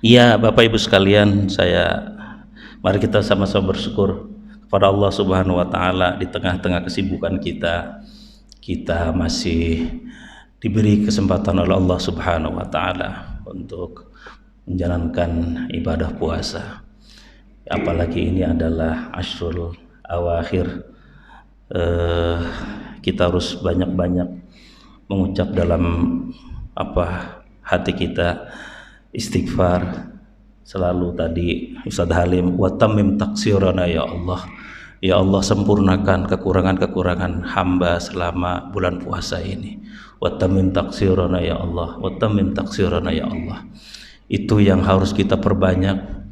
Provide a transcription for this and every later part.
Iya, Bapak Ibu sekalian, mari kita sama-sama bersyukur kepada Allah Subhanahu wa taala di tengah-tengah kesibukan kita masih diberi kesempatan oleh Allah Subhanahu wa taala untuk menjalankan ibadah puasa. Apalagi ini adalah Asyrul Awakhir. Eh, kita harus banyak-banyak mengucap dalam hati kita istighfar selalu. Tadi Ustadz Halim, wa tammim taksirana ya Allah, ya Allah sempurnakan kekurangan-kekurangan hamba selama bulan puasa ini. Wa tammim taksirana ya Allah, wa tammim taksirana ya Allah. Itu yang harus kita perbanyak.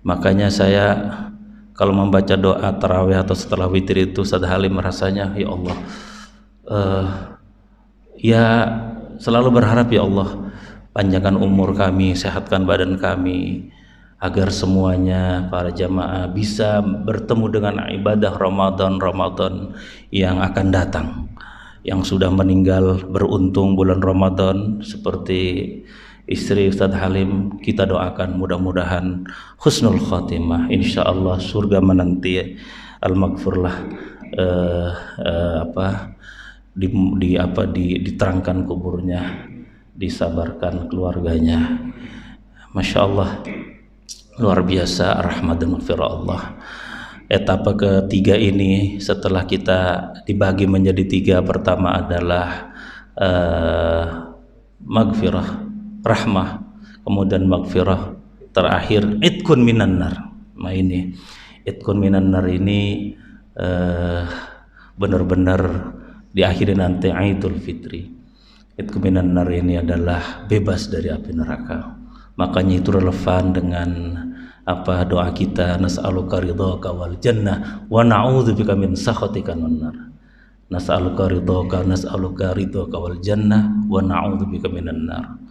Makanya saya kalau membaca doa tarawih atau setelah witir itu, Ustadz Halim rasanya ya Allah, ya selalu berharap ya Allah, panjangkan umur kami, sehatkan badan kami, agar semuanya para jamaah bisa bertemu dengan ibadah Ramadan yang akan datang. Yang sudah meninggal beruntung bulan Ramadan seperti istri Ustadz Halim, kita doakan mudah-mudahan husnul khatimah, insyaallah surga menanti, al-maghfurlah, diterangkan kuburnya, disabarkan keluarganya. Masya Allah, luar biasa rahmat dan maghfirah Allah. Etapa ketiga ini setelah kita dibagi menjadi tiga, pertama adalah maghfirah, rahmah, kemudian maghfirah, terakhir itqun minan nar. Nah ini itqun minan nar ini benar-benar diakhiri nanti Idul Fitri. Itqun minan nar ini adalah bebas dari api neraka. Makanya itu relevan dengan doa kita, nas'aluka ridhaka wal jannah wa na'udzubika min sakhatika wan nar. Nas'aluka ridhaka wal jannah wa na'udzubika minan nar.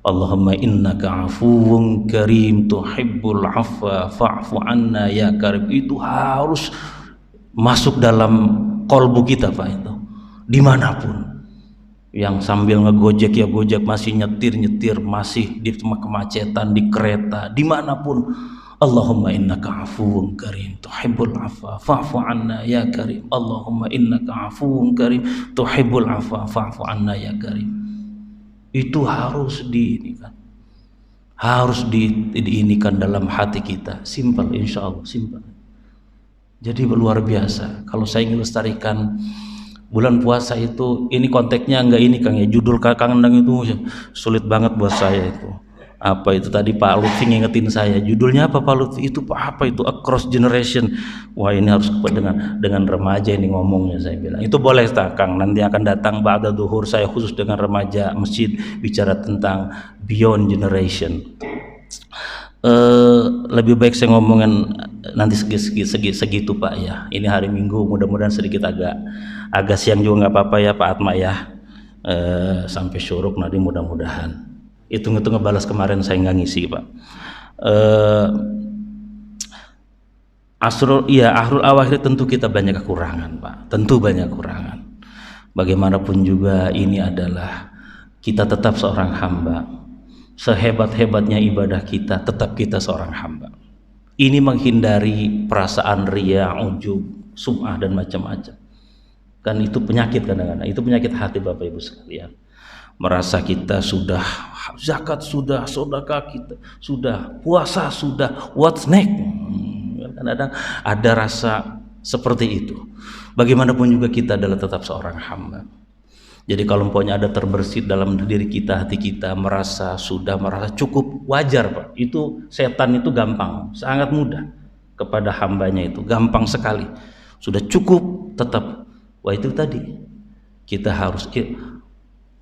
Allahumma innaka afuwun karim tuhibbul afwa fa'fu anna ya karim. Itu harus masuk dalam kolbu kita Pak, itu dimanapun. Yang sambil ngegojek ya gojek, masih nyetir masih di kemacetan, di kereta, dimanapun, Allahumma innaka afuwun karim tuhibbul afwa fa'fu anna ya karim. Allahumma innaka afuwun karim tuhibbul afwa fa'fu anna ya karim. Itu harus diinikan dalam hati kita. Simpel, insya Allah simpel. Jadi luar biasa. Kalau saya ingin lestarikan bulan puasa itu, ini konteksnya enggak ini Kang ya, judul Kang Endang itu sulit banget buat saya itu. Apa itu tadi Pak Lutfi ngingetin saya, judulnya apa Pak Lutfi? Itu apa itu? Across Generation. Wah ini harus dengan remaja ini ngomongnya, saya bilang. Itu boleh Kang, nanti akan datang ba'da duhur saya khusus dengan remaja masjid bicara tentang Beyond Generation. Lebih baik saya ngomongin nanti segitu Pak ya. Ini hari Minggu, mudah-mudahan sedikit agak siang juga nggak apa-apa ya Pak Atma ya. Sampai syuruk nanti mudah-mudahan. Hitung-hitung ngebalas kemarin saya nggak ngisi Pak. Ahrul Awakhir tentu kita banyak kekurangan Pak. Tentu banyak kekurangan. Bagaimanapun juga ini adalah kita tetap seorang hamba. Sehebat-hebatnya ibadah kita, tetap kita seorang hamba. Ini menghindari perasaan riya, ujub, sum'ah dan macam-macam. Kan itu penyakit kadang-kadang. Itu penyakit hati Bapak Ibu sekalian. Merasa kita sudah zakat, sudah sedekah, kita sudah puasa, sudah what's next. Kadang-kadang ada rasa seperti itu. Bagaimanapun juga kita adalah tetap seorang hamba. Jadi kalau umpamanya ada terbersit dalam diri kita, hati kita merasa cukup, wajar Pak. Itu setan itu gampang, sangat mudah kepada hambanya, itu gampang sekali. Sudah cukup tetap. Wah itu tadi kita harus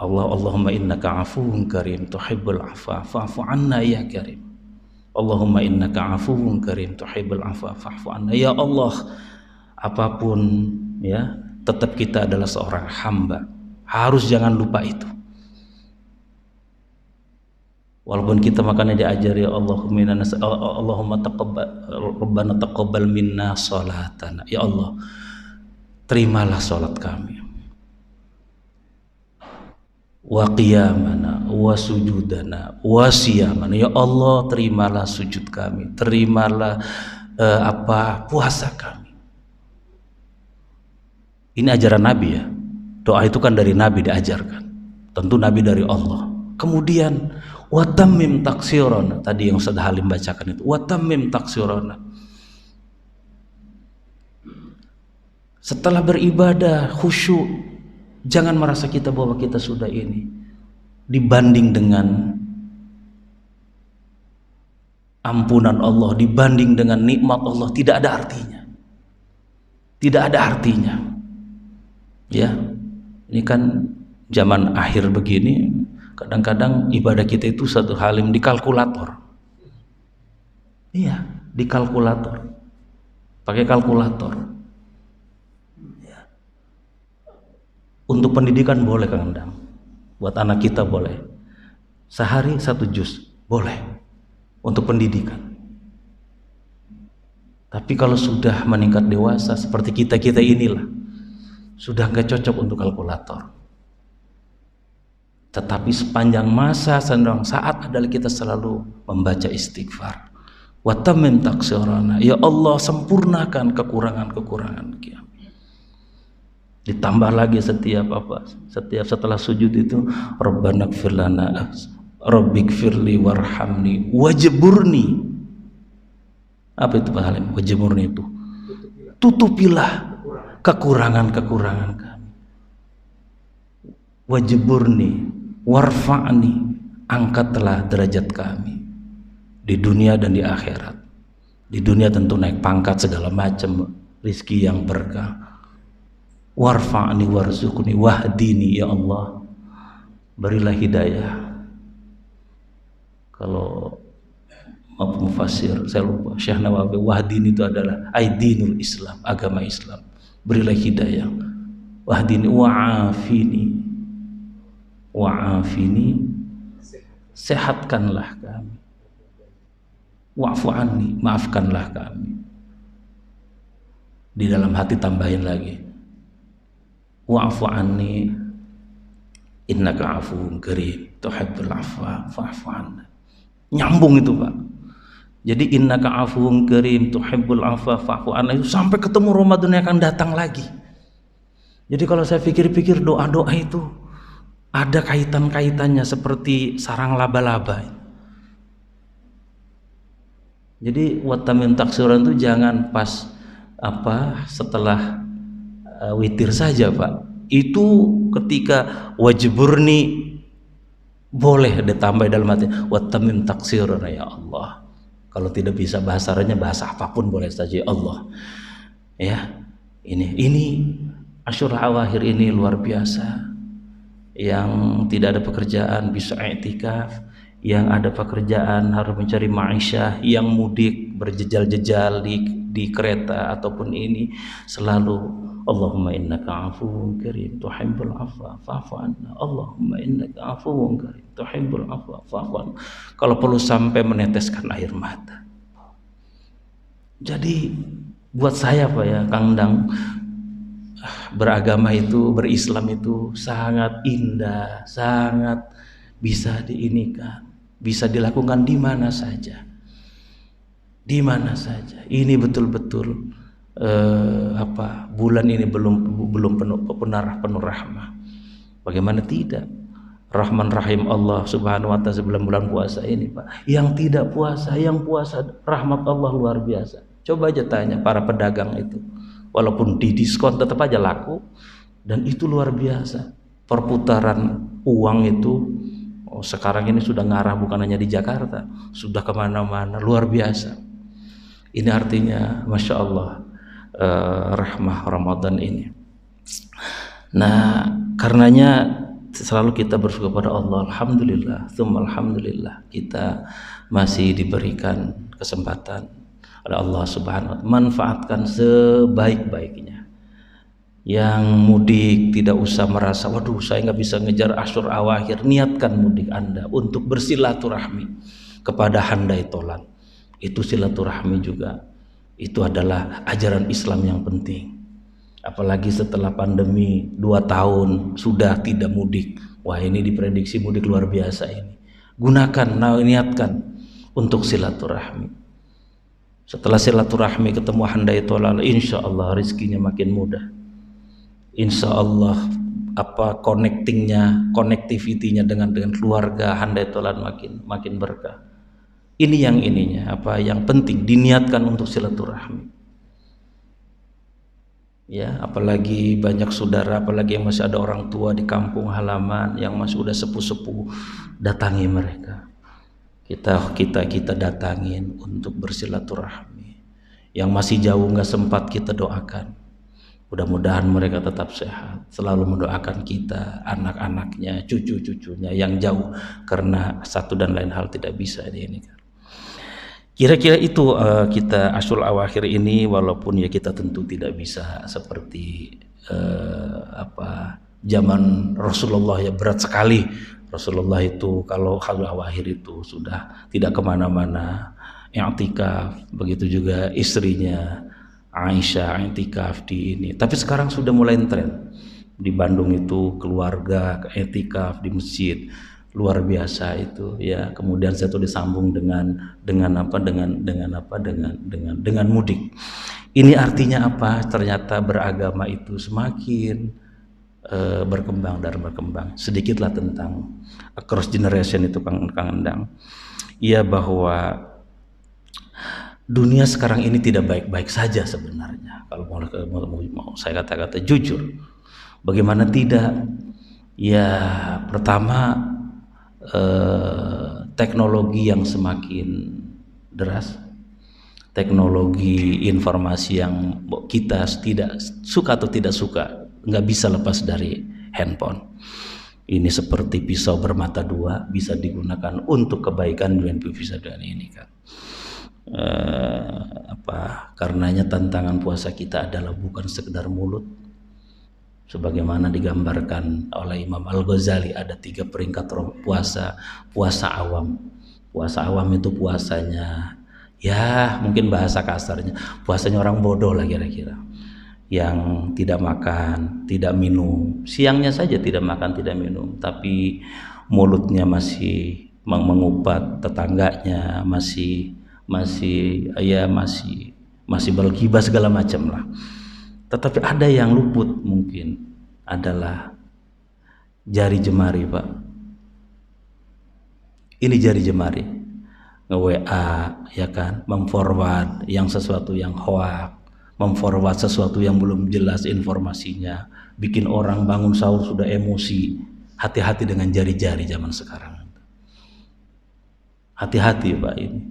Allahumma innaka afuwun karim tuhibbul afwa fa'fu anna ya karim. Allahumma innaka afuwun karim tuhibbul afwa fa'fu anna. Ya Allah, apapun ya, tetap kita adalah seorang hamba. Harus jangan lupa itu. Walaupun kita makanya diajari Allahumma Rabbana taqabbal minna salatana. Ya Allah, terimalah salat kami. wa qiyamana wa sujudana wa siyamana. Ya Allah, terimalah sujud kami, terimalah puasa kami. Ini ajaran Nabi ya. Doa itu kan dari Nabi diajarkan. Tentu Nabi dari Allah. Kemudian wa tammim taksirana, tadi yang Ustaz Halim bacakan itu, wa tammim taksirana. Setelah beribadah khusyuk, jangan merasa kita bahwa kita sudah ini dibanding dengan ampunan Allah, dibanding dengan nikmat Allah, tidak ada artinya. Tidak ada artinya. Ya, ini kan zaman akhir begini, kadang-kadang ibadah kita itu satu halim di kalkulator. Iya, di kalkulator. Pakai kalkulator. Ya. Untuk pendidikan boleh Kang Endang. Buat anak kita boleh. Sehari 1 juz, boleh. Untuk pendidikan. Tapi kalau sudah meningkat dewasa seperti kita-kita inilah, sudah nggak cocok untuk kalkulator. Tetapi sepanjang masa, sepanjang saat adalah kita selalu membaca istighfar. Wa tammim taksirana, ya Allah, sempurnakan kekurangan-kekurangan kami. Ditambah lagi setiap setelah sujud itu, Rabbana ighfir lana, Rabbighfirli warhamni wajburni. Apa itu Pak Halim? Wajburni itu tutupilah kekurangan-kekurangan kami. Wajburni warfa'ni, angkatlah derajat kami di dunia dan di akhirat. Di dunia tentu naik pangkat segala macam, rizki yang berkah. Warfa'ni warzuqni wahdini, ya Allah, berilah hidayah. Kalau mufassir saya lupa, Syekh Nawawi, wahdini itu adalah aidinul Islam, agama Islam. Berilah hidayah. Wahdini wa'afini, sehatkanlah kami. Wa'fu anni, maafkanlah kami. Di dalam hati tambahin lagi, wa'fu anni innaka afuwwun karim tuhibbul afwa fa'fu anna. Nyambung itu Pak. Jadi innaka afuwwun karim tuhibbul afwa fa'fu anna itu sampai ketemu Ramadan yang akan datang lagi. Jadi kalau saya pikir-pikir, doa-doa itu ada kaitan-kaitannya seperti sarang laba-laba. Jadi watamin taksiran itu jangan pas setelah witir saja Pak. Itu ketika wajburni boleh ditambah dalam hati, watamin taksiran, ya Allah. Kalau tidak bisa bahasa Arabnya, bahasa apapun boleh saja, ya Allah. Ya, ini Asyura Awakhir ini luar biasa. Yang tidak ada pekerjaan bisa i'tikaf, yang ada pekerjaan harus mencari ma'isyah, yang mudik berjejal-jejal di kereta ataupun ini, selalu Allahumma innaka afuwwun karim tuhibbul afwa fa'fu anna. Allahumma innaka afuwwun karim tuhibbul afwa fa'fu anna. Kalau perlu sampai meneteskan air mata. Jadi buat saya Pak ya, Kang Dang, beragama itu, berislam itu sangat indah, sangat bisa diinikan, bisa dilakukan di mana saja. Di mana saja. Ini betul-betul bulan ini belum penuh rahmah. Bagaimana tidak? Rahman Rahim Allah Subhanahu wa taala sebelum bulan puasa ini, Pak. Yang tidak puasa, yang puasa, rahmat Allah luar biasa. Coba aja tanya para pedagang itu. Walaupun di diskon tetap aja laku, dan itu luar biasa. Perputaran uang itu sekarang ini sudah ngarah bukan hanya di Jakarta, sudah kemana-mana, luar biasa. Ini artinya Masya Allah, rahmah Ramadan ini. Nah, karenanya selalu kita bersyukur pada Allah. Alhamdulillah, tsumma alhamdulillah, kita masih diberikan kesempatan oleh Allah Subhanahu wa taala, manfaatkan sebaik-baiknya. Yang mudik tidak usah merasa, waduh saya nggak bisa ngejar Asyur Awakhir. Niatkan mudik Anda untuk bersilaturahmi kepada handai tolan. Itu silaturahmi juga, itu adalah ajaran Islam yang penting. Apalagi setelah pandemi 2 tahun sudah tidak mudik. Wah, ini diprediksi mudik luar biasa ini. Gunakan, niatkan untuk silaturahmi. Setelah silaturahmi ketemu handai tolal, insya Allah rezekinya makin mudah. Insya Allah connectivity-nya dengan keluarga handai tolal makin berkah. Ini yang yang penting diniatkan untuk silaturahmi. Ya, apalagi banyak saudara, apalagi yang masih ada orang tua di kampung halaman yang masih udah sepuh-sepuh, datangi mereka. Kita datangin untuk bersilaturahmi. Yang masih jauh nggak sempat kita doakan. Mudah-mudahan mereka tetap sehat. Selalu mendoakan kita, anak-anaknya, cucu-cucunya yang jauh karena satu dan lain hal tidak bisa ini kan. Kira-kira itu kita Ashurul Awakhir ini, walaupun ya kita tentu tidak bisa seperti zaman Rasulullah, ya berat sekali. Rasulullah itu kalau Ashurul Awakhir itu sudah tidak kemana-mana, i'tikaf, begitu juga istrinya Aisyah i'tikaf di ini. Tapi sekarang sudah mulai tren di Bandung itu keluarga i'tikaf di masjid. Luar biasa itu ya. Kemudian saya tuh disambung dengan mudik. Ini artinya apa? Ternyata beragama itu semakin berkembang dan berkembang. Sedikitlah tentang cross generation itu Kang Endang. Ya, bahwa dunia sekarang ini tidak baik-baik saja sebenarnya. Kalau mau saya kata-kata jujur, bagaimana tidak? Ya, pertama teknologi yang semakin deras, teknologi informasi yang kita tidak suka atau tidak suka, nggak bisa lepas dari handphone. Ini seperti pisau bermata dua, bisa digunakan untuk kebaikan dan bisa dengan ini kan. Karenanya tantangan puasa kita adalah bukan sekedar mulut. Sebagaimana digambarkan oleh Imam Al-Ghazali, ada 3 peringkat puasa. Puasa awam. Puasa awam itu puasanya, ya mungkin bahasa kasarnya, puasanya orang bodoh lah kira-kira. Yang tidak makan, tidak minum. Siangnya saja tidak makan, tidak minum. Tapi mulutnya masih mengupat tetangganya, masih bergibah segala macam lah. Tetapi ada yang luput, mungkin adalah jari jemari, Pak. Ini jari jemari, nge-WA, ya kan, memforward yang sesuatu yang hoax, memforward sesuatu yang belum jelas informasinya, bikin orang bangun sahur sudah emosi. Hati-hati dengan jari-jari zaman sekarang. Hati-hati, Pak, ini.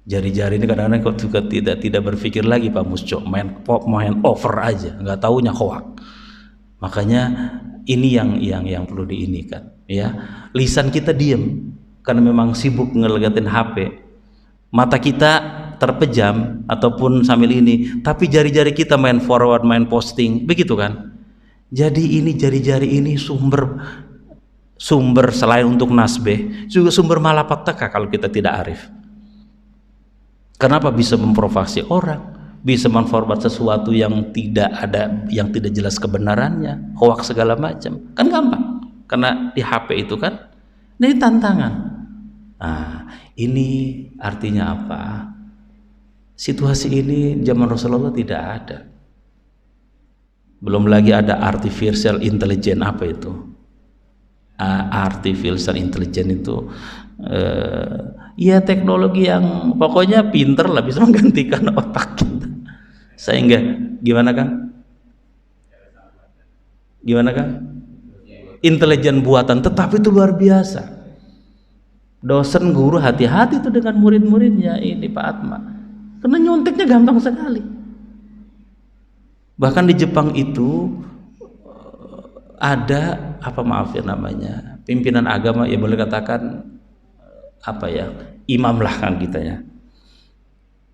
Jari-jari ini kadang-kadang kok juga tidak berpikir lagi Pak Musco, main over aja, nggak taunya hoax. Makanya ini yang perlu diinikan ya. Lisan kita diem karena memang sibuk ngelegatin HP, mata kita terpejam ataupun sambil ini, tapi jari-jari kita main forward, main posting, begitu kan. Jadi ini jari-jari ini sumber selain untuk nasbeh juga sumber malapetaka kalau kita tidak arif. Kenapa bisa memprovokasi orang, bisa memforward sesuatu yang tidak ada, yang tidak jelas kebenarannya, hoax segala macam, kan gampang karena di HP itu kan. Ini tantangan. Nah, ini artinya apa? Situasi ini zaman Rasulullah tidak ada. Belum lagi ada artificial intelligence. Apa itu? Artificial intelligence itu ya teknologi yang pokoknya pinter lah, bisa menggantikan otak kita. Sehingga gimana Kang? Intelijen buatan, tetapi itu luar biasa. Dosen guru hati-hati itu dengan murid-muridnya ini Pak Atma, karena nyonteknya gampang sekali. Bahkan di Jepang itu ada pimpinan agama, ya boleh katakan imam lah kan kita ya,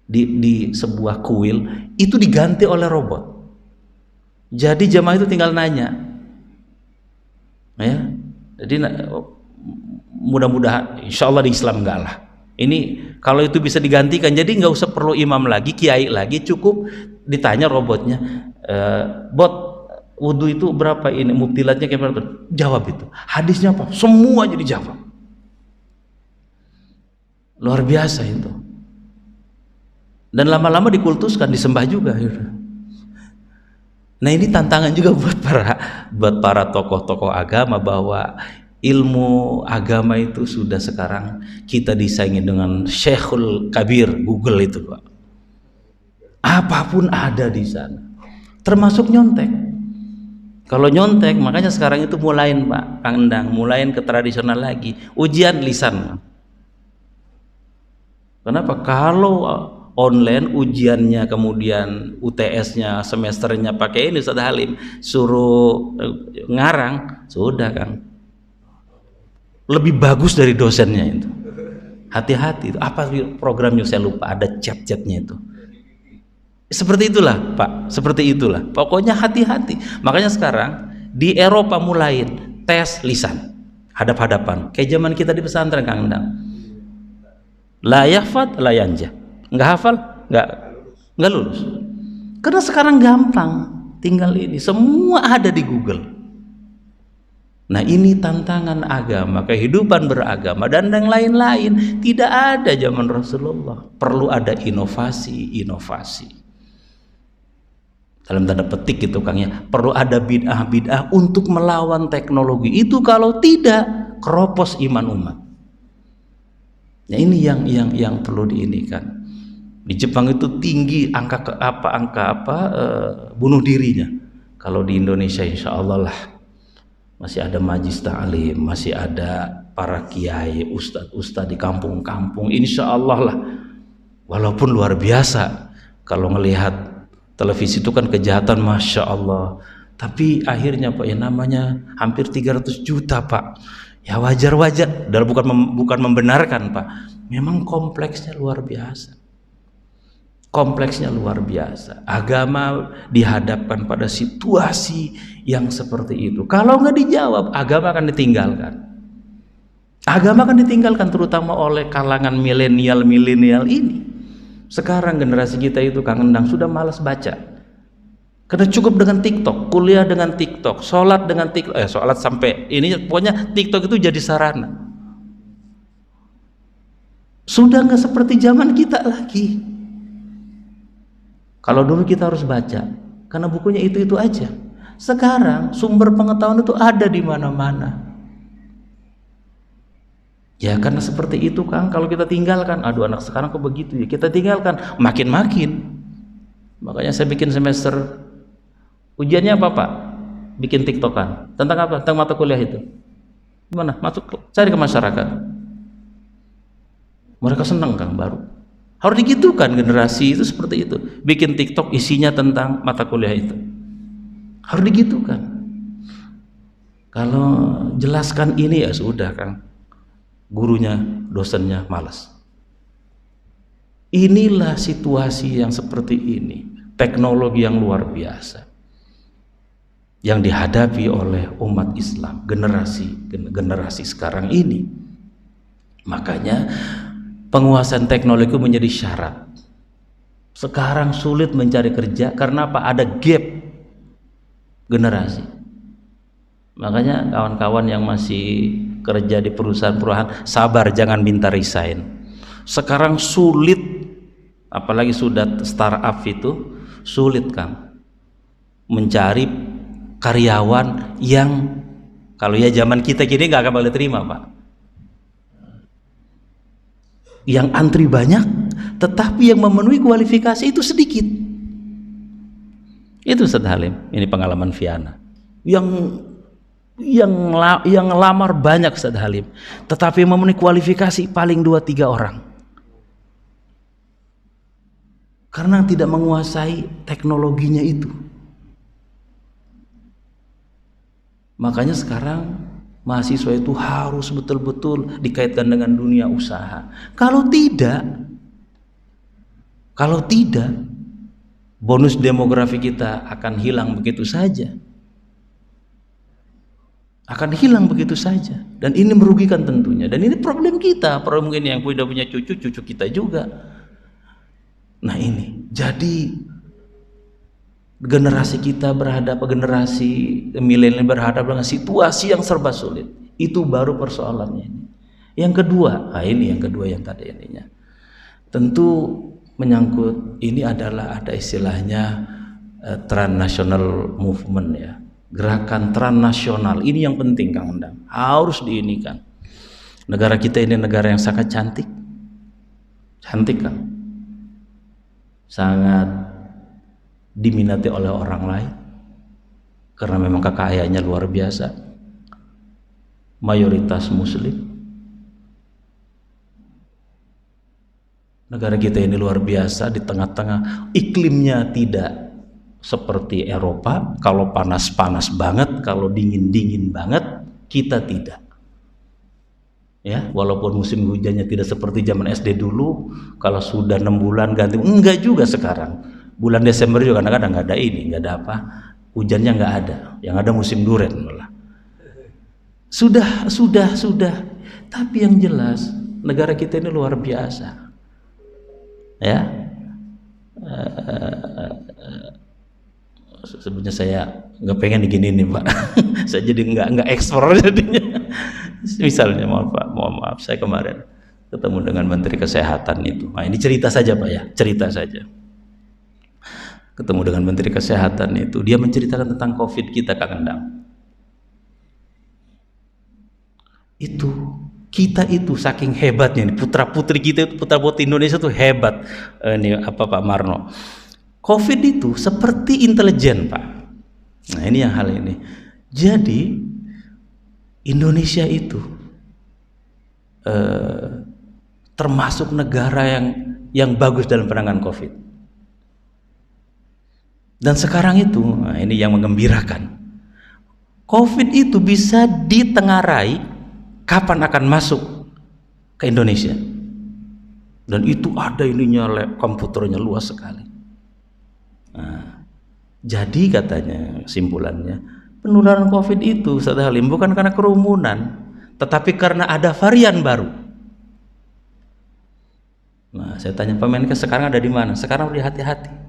di sebuah kuil itu diganti oleh robot. Jadi jamaah itu tinggal nanya ya. Jadi mudah-mudahan insya Allah di Islam enggak lah, ini kalau itu bisa digantikan, jadi nggak usah perlu imam lagi, kiai lagi, cukup ditanya robotnya, Bot wudhu itu berapa ini, mubtilatnya kayak berapa? Jawab itu. Hadisnya apa? Semua jadi jawab. Luar biasa itu. Dan lama-lama dikultuskan, disembah juga. Nah ini tantangan juga buat para tokoh-tokoh agama, bahwa ilmu agama itu sudah sekarang kita disaingi dengan Syekhul Kabir, Google itu Pak. Apapun ada di sana, termasuk nyontek. Kalau nyontek, makanya sekarang itu mulain Pak Kang Endang, mulain ke tradisional lagi, ujian lisan. Kenapa? Kalau online ujiannya, kemudian UTS-nya, semesternya pakai ini Ustaz Halim, suruh ngarang, sudah Kang, lebih bagus dari dosennya itu. Hati-hati itu. Apa programnya saya lupa, ada chat-chatnya itu. Seperti itulah Pak, seperti itulah. Pokoknya hati-hati. Makanya sekarang di Eropa mulain tes lisan, hadap-hadapan. Kayak zaman kita di pesantren Kang Endang. La yahfad la yanja. Nggak hafal, nggak lulus. Karena sekarang gampang, tinggal ini semua ada di Google. Nah ini tantangan agama, kehidupan beragama dan yang lain-lain tidak ada zaman Rasulullah. Perlu ada inovasi. Dalam tanda petik gitu Kang ya, perlu ada bid'ah untuk melawan teknologi itu. Kalau tidak, keropos iman umat. Ya ini yang perlu diinikan. Di Jepang itu tinggi angka bunuh dirinya. Kalau di Indonesia insya Allah lah masih ada majlis ta'lim, masih ada para kiai, ustadz di kampung-kampung, insya Allah lah. Walaupun luar biasa kalau ngelihat televisi itu kan kejahatan, masya Allah. Tapi akhirnya Pak, ya namanya hampir 300 juta Pak. Ya wajar-wajar, dan bukan membenarkan Pak. Memang kompleksnya luar biasa. Kompleksnya luar biasa. Agama dihadapkan pada situasi yang seperti itu. Kalau nggak dijawab, agama akan ditinggalkan. Agama akan ditinggalkan terutama oleh kalangan milenial ini. Sekarang generasi kita itu Kang Endang sudah malas baca. Karena cukup dengan TikTok, kuliah dengan TikTok, sholat dengan TikTok, sholat sampai ini, pokoknya TikTok itu jadi sarana. Sudah nggak seperti zaman kita lagi. Kalau dulu kita harus baca, karena bukunya itu aja. Sekarang sumber pengetahuan itu ada di mana-mana. Ya karena seperti itu Kang, kalau kita tinggalkan, aduh anak sekarang kok begitu ya, kita tinggalkan, makin. Makanya saya bikin semester, ujiannya apa Pak? Bikin TikTokan. Tentang apa? Tentang mata kuliah itu. Gimana? Masuk, cari ke masyarakat. Mereka senang Kang, baru. Harus digitukan generasi itu seperti itu. Bikin TikTok isinya tentang mata kuliah itu. Harus digitukan. Kalau jelaskan ini ya sudah Kang. Gurunya, dosennya malas. Inilah situasi yang seperti ini. Teknologi yang luar biasa yang dihadapi oleh umat Islam, generasi sekarang ini. Makanya penguasaan teknologi itu menjadi syarat. Sekarang sulit mencari kerja karena apa? Ada gap generasi. Makanya kawan-kawan yang masih kerja di perusahaan-perusahaan, sabar, jangan minta resign. Sekarang sulit, apalagi sudah startup itu sulit Kang mencari karyawan yang kalau ya zaman kita gini nggak akan boleh terima Pak. Yang antri banyak, tetapi yang memenuhi kualifikasi itu sedikit. Itu Ustaz Halim, ini pengalaman Viana. Yang ngelamar banyak Ustaz Halim, tetapi yang memenuhi kualifikasi paling 2-3 orang. Karena tidak menguasai teknologinya itu. Makanya sekarang mahasiswa itu harus betul-betul dikaitkan dengan dunia usaha. Kalau tidak, bonus demografi kita akan hilang begitu saja. Dan ini merugikan tentunya. Dan ini problem kita, problem ini yang udah punya cucu kita juga. Nah ini, jadi Generasi kita generasi milenial berhadapan dengan situasi yang serba sulit. Itu baru persoalannya ini. Yang kedua, yang kedua yang tadi ininya. Tentu menyangkut ini adalah ada istilahnya transnational movement ya. Gerakan transnasional ini yang penting Kang Endang, harus diinikan. Negara kita ini negara yang sangat cantik kan, sangat diminati oleh orang lain karena memang kekayaannya luar biasa, mayoritas muslim. Negara kita ini luar biasa, di tengah-tengah iklimnya tidak seperti Eropa, kalau panas-panas banget, kalau dingin-dingin banget, kita tidak. Ya, walaupun musim hujannya tidak seperti zaman SD dulu, kalau sudah 6 bulan ganti, enggak juga sekarang. Bulan Desember juga kadang-kadang nggak ada nggak ada apa, hujannya nggak ada, yang ada musim duren malah. Sudah. Tapi yang jelas negara kita ini luar biasa. Ya. Sebenarnya saya nggak pengen diginiin nih Pak. Saya jadi nggak ekspor jadinya. Misalnya mohon maaf, saya kemarin ketemu dengan Menteri Kesehatan itu. Nah, ini cerita saja Pak ya, cerita saja. Ketemu dengan Menteri Kesehatan itu, dia menceritakan tentang COVID kita Kang Endang. Kita itu saking hebatnya nih, putra putri Indonesia itu hebat. Ini apa Pak Marno? COVID itu seperti intelijen Pak. Nah ini yang hal ini. Jadi Indonesia itu termasuk negara yang bagus dalam penanganan COVID. Dan sekarang itu, nah ini yang menggembirakan. COVID itu bisa ditengarai kapan akan masuk ke Indonesia. Dan itu ada ininya, komputernya luas sekali. Nah, jadi katanya simpulannya, penularan COVID itu Ustaz Halim bukan karena kerumunan, tetapi karena ada varian baru. Nah, saya tanya Pak Menkes, sekarang ada di mana? Sekarang udah hati-hati.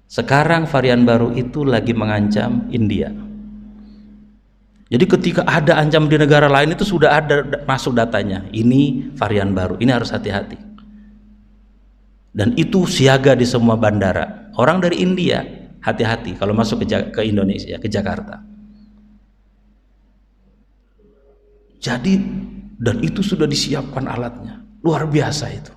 Sekarang varian baru itu lagi mengancam India. Jadi ketika ada ancaman di negara lain itu sudah ada masuk datanya. Ini varian baru, ini harus hati-hati. Dan itu siaga di semua bandara. Orang dari India hati-hati kalau masuk ke Indonesia, ke Jakarta. Jadi dan itu sudah disiapkan alatnya, luar biasa itu.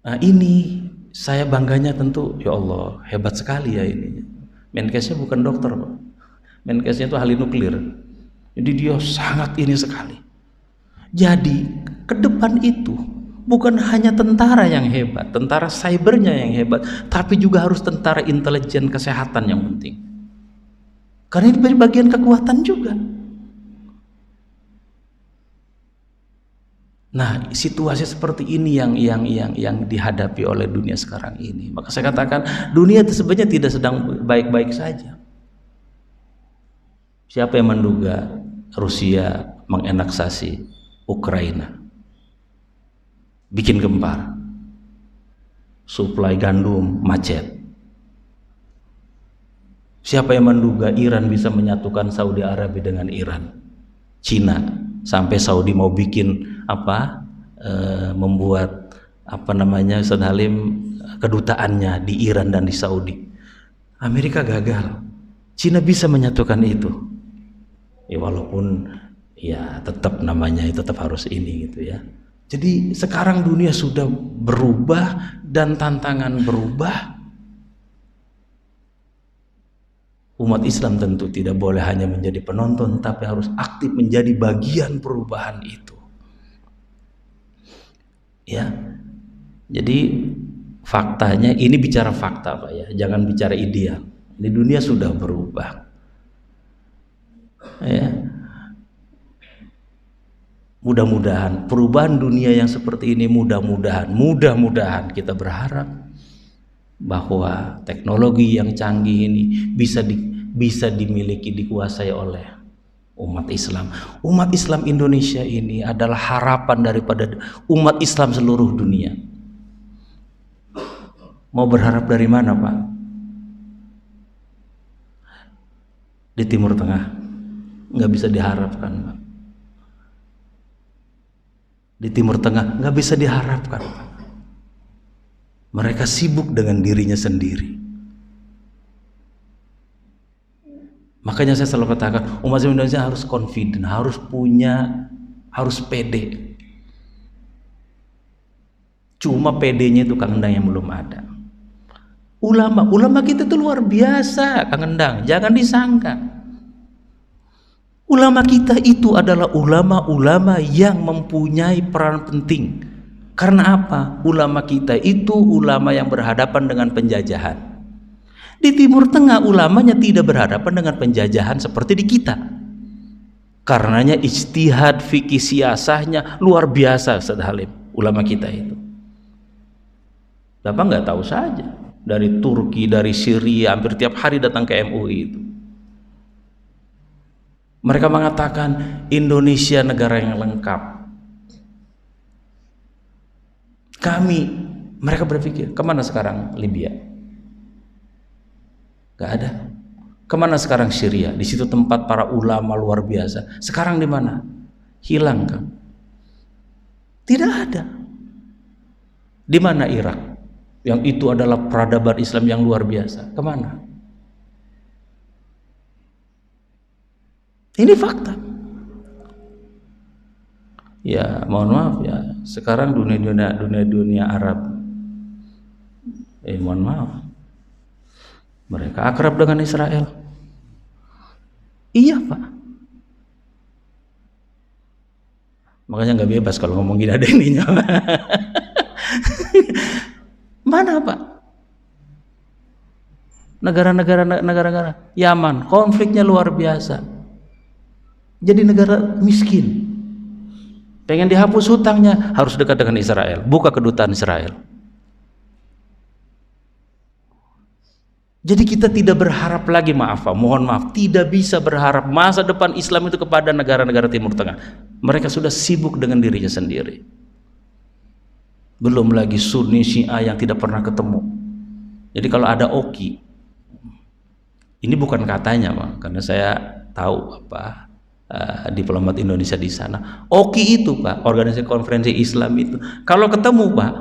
Nah ini saya bangganya tentu, ya Allah hebat sekali ya ini. Menkesnya bukan dokter Pak, Menkesnya itu ahli nuklir. Jadi dia sangat ini sekali. Jadi ke depan itu bukan hanya tentara yang hebat, tentara cybernya yang hebat, tapi juga harus tentara intelijen kesehatan yang penting. Karena ini bagian kekuatan juga. Nah, situasi seperti ini yang dihadapi oleh dunia sekarang ini. Maka saya katakan dunia itu sebenarnya tidak sedang baik-baik saja. Siapa yang menduga Rusia menganeksasi Ukraina, bikin gempar, suplai gandum macet? Siapa yang menduga Iran bisa menyatukan Saudi Arabia dengan Iran, Cina, sampai Saudi mau bikin membuat Ustaz Halim kedutaannya di Iran dan di Saudi. Amerika gagal, Cina bisa menyatukan itu. Ya walaupun ya tetap namanya tetap harus ini gitu ya. Jadi sekarang dunia sudah berubah dan tantangan berubah. Umat Islam tentu tidak boleh hanya menjadi penonton, tapi harus aktif menjadi bagian perubahan itu. Ya, jadi faktanya ini bicara fakta Pak ya, jangan bicara ideal. Ini dunia sudah berubah. Ya, mudah-mudahan perubahan dunia yang seperti ini mudah-mudahan kita berharap bahwa teknologi yang canggih ini bisa dimiliki, dikuasai oleh umat Islam. Umat Islam Indonesia ini adalah harapan daripada umat Islam seluruh dunia. Mau berharap dari mana, Pak? Di Timur Tengah nggak bisa diharapkan, Pak. Di Timur Tengah nggak bisa diharapkan, Pak. Mereka sibuk dengan dirinya sendiri. Makanya saya selalu katakan, umat Islam Indonesia harus confident, harus pede. Cuma pedenya itu Kang Endang yang belum ada. Ulama kita itu luar biasa, Kang Endang, jangan disangka. Ulama kita itu adalah ulama-ulama yang mempunyai peran penting. Karena apa? Ulama kita itu ulama yang berhadapan dengan penjajahan. Di Timur Tengah ulamanya tidak berhadapan dengan penjajahan seperti di kita. Karenanya ijtihad fikih siasahnya luar biasa, Ustaz Halim, ulama kita itu. Bapak nggak tahu saja, dari Turki, dari Syria, hampir tiap hari datang ke MUI itu. Mereka mengatakan Indonesia negara yang lengkap. Mereka berpikir, kemana sekarang Libya? Gak ada. Kemana sekarang Syria? Di situ tempat para ulama luar biasa. Sekarang di mana? Hilang kan? Tidak ada. Di mana Irak? Yang itu adalah peradaban Islam yang luar biasa. Kemana? Ini fakta. Ya mohon maaf ya, sekarang dunia Arab, mohon maaf, mereka akrab dengan Israel. Iya Pak. Makanya nggak bebas kalau ngomong gini, ada ininya. Mana Pak? Negara Yaman, konfliknya luar biasa. Jadi negara miskin. Pengen dihapus hutangnya, harus dekat dengan Israel, buka kedutaan Israel. Jadi kita tidak berharap lagi, mohon maaf, tidak bisa berharap masa depan Islam itu kepada negara-negara Timur Tengah. Mereka sudah sibuk dengan dirinya sendiri. Belum lagi Sunni Syiah yang tidak pernah ketemu. Jadi kalau ada Oki, ini bukan katanya Pak, karena saya tahu diplomat Indonesia di sana. Oki itu Pak, organisasi konferensi Islam itu, kalau ketemu Pak,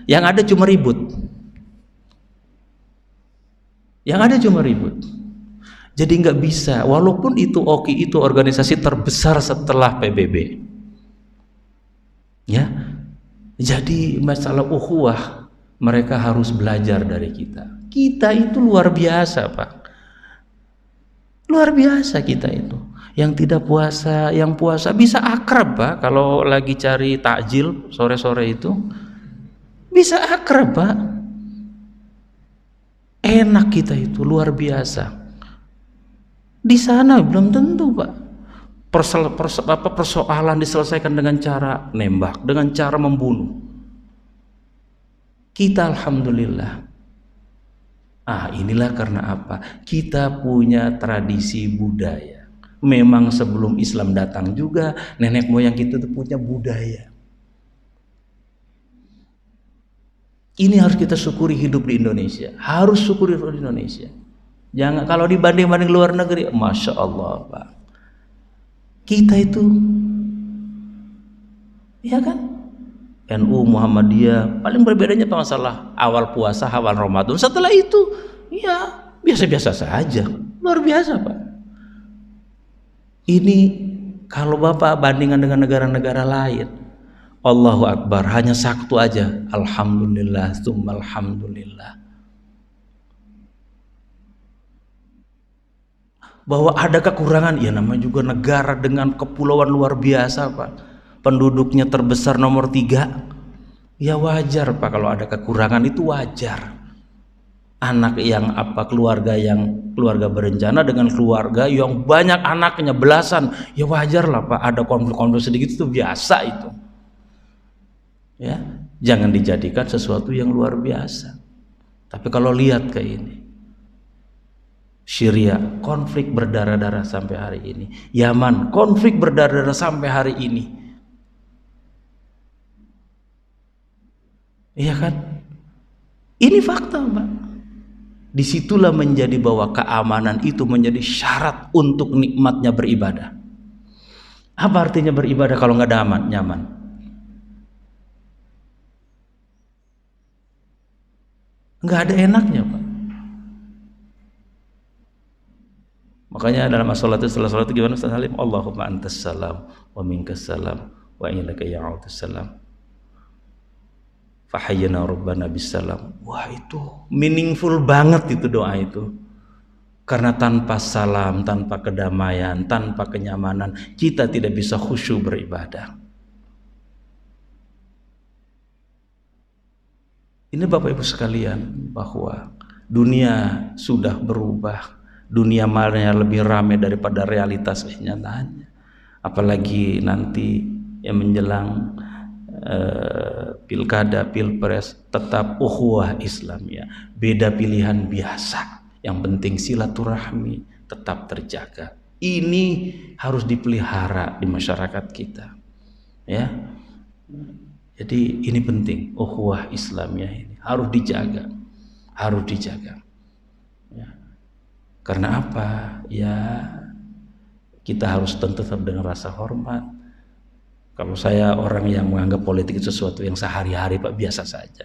yang ada cuma ribut. Yang ada cuma ribut. Jadi nggak bisa, walaupun itu Oki itu organisasi terbesar setelah PBB. Ya. Jadi masalah ukhuwah, mereka harus belajar dari kita. Kita itu luar biasa, Pak. Luar biasa kita itu. Yang tidak puasa, yang puasa bisa akrab, Pak. Kalau lagi cari takjil sore-sore itu bisa akrab, Pak. Enak kita itu, luar biasa. Di sana belum tentu, Pak. Persoalan diselesaikan dengan cara nembak, dengan cara membunuh. Kita alhamdulillah. Inilah karena apa? Kita punya tradisi budaya. Memang sebelum Islam datang juga nenek moyang kita itu punya budaya. Ini harus kita syukuri hidup di Indonesia. Harus syukuri hidup di Indonesia. Jangan kalau dibanding-banding luar negeri, masya Allah, Pak. Kita itu, ya kan? NU Muhammadiyah paling berbedanya masalah awal puasa, awal Ramadan. Setelah itu, ya biasa-biasa saja. Luar biasa, Pak. Ini kalau Bapak bandingkan dengan negara-negara lain, Allahu Akbar, hanya satu aja, alhamdulillah, tsumma alhamdulillah. Bahwa ada kekurangan, ya namanya juga negara dengan kepulauan luar biasa, Pak. Penduduknya terbesar nomor 3. Ya wajar, Pak, kalau ada kekurangan itu wajar. Anak yang keluarga berencana dengan keluarga yang banyak anaknya belasan, ya wajar lah, Pak, ada konflik-konflik sedikit itu biasa itu. Ya, jangan dijadikan sesuatu yang luar biasa. Tapi kalau lihat kayak ini, Syria konflik berdarah-darah sampai hari ini, Yaman konflik berdarah-darah sampai hari ini, iya kan? Ini fakta, Pak. Disitulah menjadi bahwa keamanan itu menjadi syarat untuk nikmatnya beribadah. Apa artinya beribadah kalau nggak ada aman, nyaman? Nggak ada enaknya, Pak. Makanya dalam as-salatu, setelah salat gimana Ustaz Halim? Allahumma antas salam wa minkas salam wa ilaika ya'udus salam. Fahayyana rabbana bisalam. Wah, itu meaningful banget itu doa itu. Karena tanpa salam, tanpa kedamaian, tanpa kenyamanan, kita tidak bisa khusyuk beribadah. Ini Bapak Ibu sekalian, bahwa dunia sudah berubah. Dunia malnya lebih ramai daripada realitas kenyataannya. Apalagi nanti yang menjelang pilkada, pilpres, tetap ukhuwah Islamiyah. Beda pilihan biasa. Yang penting silaturahmi tetap terjaga. Ini harus dipelihara di masyarakat kita. Ya. Jadi ini penting, ukhuwah Islamiyah ini harus dijaga. Harus dijaga. Ya. Karena apa? Ya, kita harus tetap dengan rasa hormat. Kalau saya orang yang menganggap politik itu sesuatu yang sehari-hari, Pak, biasa saja.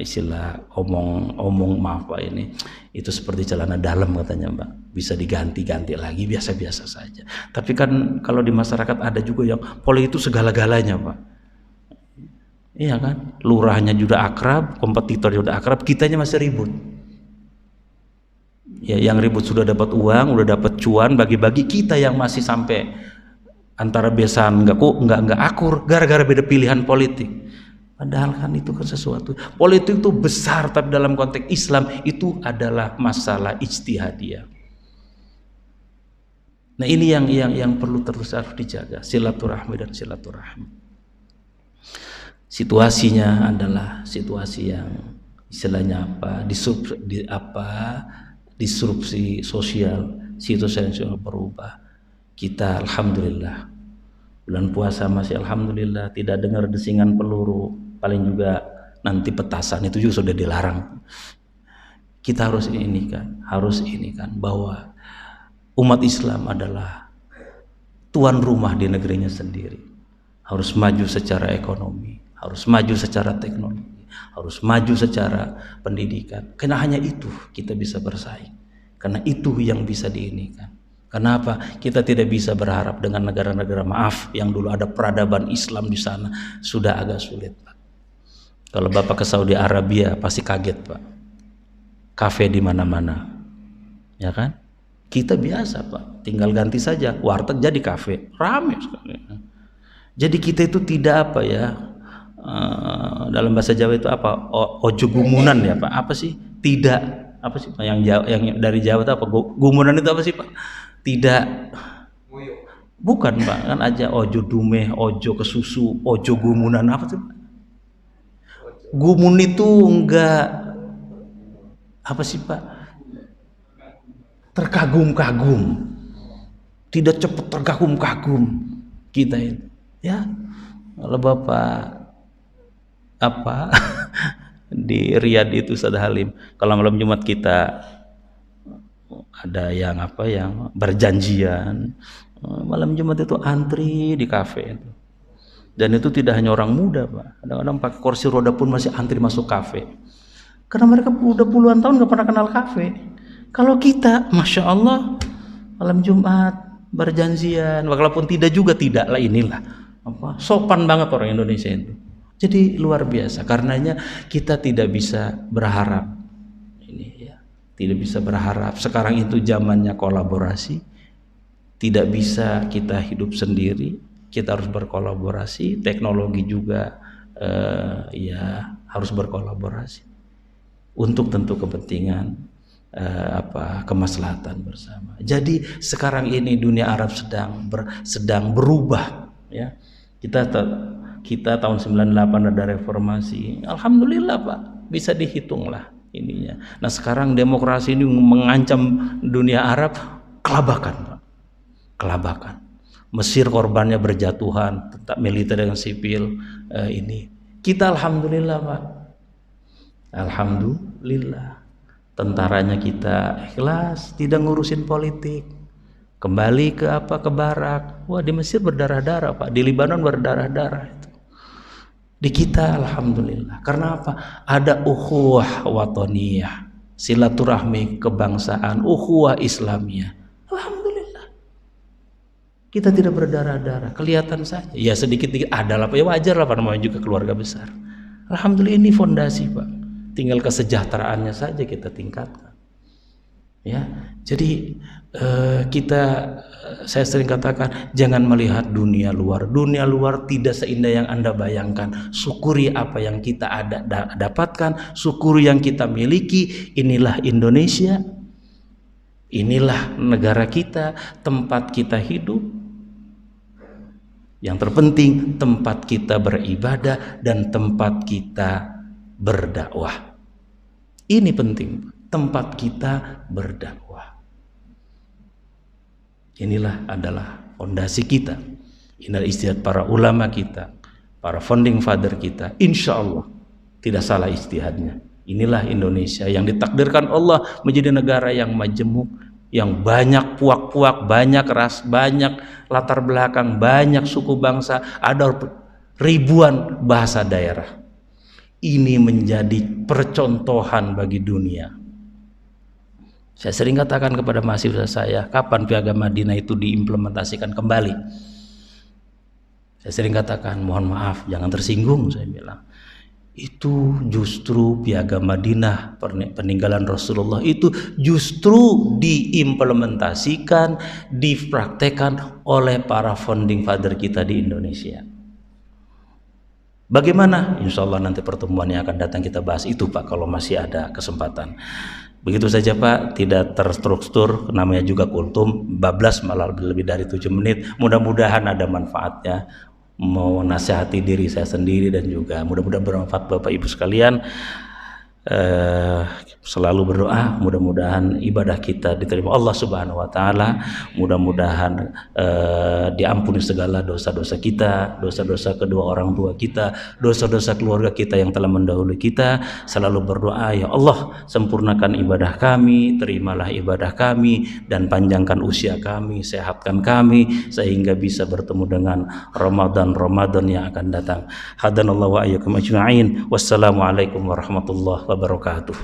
Istilah omong maaf Pak, ini itu seperti celana dalam katanya, Pak. Bisa diganti-ganti lagi, biasa-biasa saja. Tapi kan kalau di masyarakat ada juga yang politik itu segala-galanya, Pak. Iya kan? Lurahnya juga akrab, kompetitornya juga akrab, kitanya masih ribut. Ya, yang ribut sudah dapat uang, udah dapat cuan, bagi-bagi, kita yang masih sampai antara besan nggak akur gara-gara beda pilihan politik. Padahal kan itu kan sesuatu politik itu besar, tapi dalam konteks Islam itu adalah masalah ijtihadiyah. Nah, ini yang perlu terus harus dijaga, silaturahmi dan silaturahmi. Situasinya adalah situasi yang istilahnya disrupsi sosial, situasi yang berubah. Kita alhamdulillah bulan puasa masih alhamdulillah tidak dengar desingan peluru, paling juga nanti petasan itu juga sudah dilarang. Kita harus ini kan bahwa umat Islam adalah tuan rumah di negerinya sendiri, harus maju secara ekonomi, harus maju secara teknologi, harus maju secara pendidikan. Karena hanya itu kita bisa bersaing, karena itu yang bisa diinikan. Kenapa? Kita tidak bisa berharap dengan negara-negara maaf yang dulu ada peradaban Islam di sana, sudah agak sulit, Pak. Kalau Bapak ke Saudi Arabia pasti kaget, Pak. Kafe di mana-mana. Ya kan? Kita biasa, Pak. Tinggal ganti saja warteg jadi kafe. Ramai sekali. Jadi kita itu tidak dalam bahasa Jawa itu apa? Ojo gumunan ya, Pak. Apa sih? Tidak. Apa sih Pak? Yang dari Jawa itu apa? Gumunan itu apa sih, Pak? Tidak, bukan Pak, kan aja ojo dumeh, ojo kesusu, ojo gumunan, apa sih Pak? Gumun itu enggak apa sih Pak? Terkagum-kagum, tidak cepat terkagum-kagum kita itu, ya. Kalau Bapak di Riyadh itu Ustaz Halim, kalau malam Jumat kita ada yang berjanjian malam Jumat itu antri di kafe itu. Dan itu tidak hanya orang muda, Pak. Kadang-kadang pakai kursi roda pun masih antri masuk kafe. Karena mereka udah puluhan tahun gak pernah kenal kafe. Kalau kita, Masya Allah, malam Jumat berjanjian, walaupun tidaklah inilah sopan banget orang Indonesia itu. Jadi luar biasa. Karenanya kita tidak bisa berharap tidak bisa berharap. Sekarang itu zamannya kolaborasi. Tidak bisa kita hidup sendiri. Kita harus berkolaborasi. Teknologi juga harus berkolaborasi untuk tentu kepentingan kemaslahatan bersama. Jadi sekarang ini dunia Arab sedang berubah, ya. Kita tahun 98 ada reformasi. Alhamdulillah, Pak. Bisa dihitung lah ininya. Nah, sekarang demokrasi ini mengancam dunia Arab, kelabakan, Pak. Kelabakan. Mesir korbannya berjatuhan, tetap militer dengan sipil ini. Kita alhamdulillah, Pak. Alhamdulillah. Tentaranya kita ikhlas, tidak ngurusin politik. Kembali ke apa? Ke barak. Wah, di Mesir berdarah-darah, Pak. Di Libanon berdarah-darah itu. Di kita alhamdulillah. Karena apa? Ada ukhuwah watoniyah, silaturahmi kebangsaan, ukhuwah Islamiyah. Alhamdulillah. Kita tidak berdarah-darah, kelihatan saja. Ya sedikit-sedikit adalah, ya wajar lah, namanya juga keluarga besar. Alhamdulillah, ini fondasi, Pak. Tinggal kesejahteraannya saja kita tingkatkan. Ya, jadi saya sering katakan, jangan melihat dunia luar. Dunia luar tidak seindah yang Anda bayangkan. Syukuri apa yang kita dapatkan, syukuri yang kita miliki. Inilah Indonesia, inilah negara kita, tempat kita hidup. Yang terpenting tempat kita beribadah dan tempat kita berdakwah. Ini penting, tempat kita berdakwah. Inilah adalah fondasi kita. Inilah istihad para ulama kita, para founding father kita. Insya Allah tidak salah istihadnya. Inilah Indonesia yang ditakdirkan Allah menjadi negara yang majemuk, yang banyak puak-puak, banyak ras, banyak latar belakang, banyak suku bangsa, ada ribuan bahasa daerah. Ini menjadi percontohan bagi dunia. Saya sering katakan kepada mahasiswa saya, kapan Piagam Madinah itu diimplementasikan kembali? Saya sering katakan, mohon maaf, jangan tersinggung, saya bilang. Itu justru Piagam Madinah, peninggalan Rasulullah itu justru diimplementasikan, dipraktekkan oleh para founding father kita di Indonesia. Bagaimana? Insya Allah nanti pertemuan yang akan datang kita bahas itu, Pak, kalau masih ada kesempatan. Begitu saja, Pak, tidak terstruktur, namanya juga kultum, bablas malah lebih dari 7 menit. Mudah-mudahan ada manfaatnya. Mau nasihati diri saya sendiri dan juga mudah-mudahan bermanfaat Bapak Ibu sekalian. Selalu berdoa, mudah-mudahan ibadah kita diterima Allah Subhanahu wa taala, mudah-mudahan diampuni segala dosa-dosa kita, dosa-dosa kedua orang tua kita, dosa-dosa keluarga kita yang telah mendahului kita. Selalu berdoa, ya Allah, sempurnakan ibadah kami, terimalah ibadah kami, dan panjangkan usia kami, sehatkan kami sehingga bisa bertemu dengan Ramadan yang akan datang. Hadanallahu wa iyyakum ajma'in. Wassalamualaikum warahmatullahi wabarakatuh.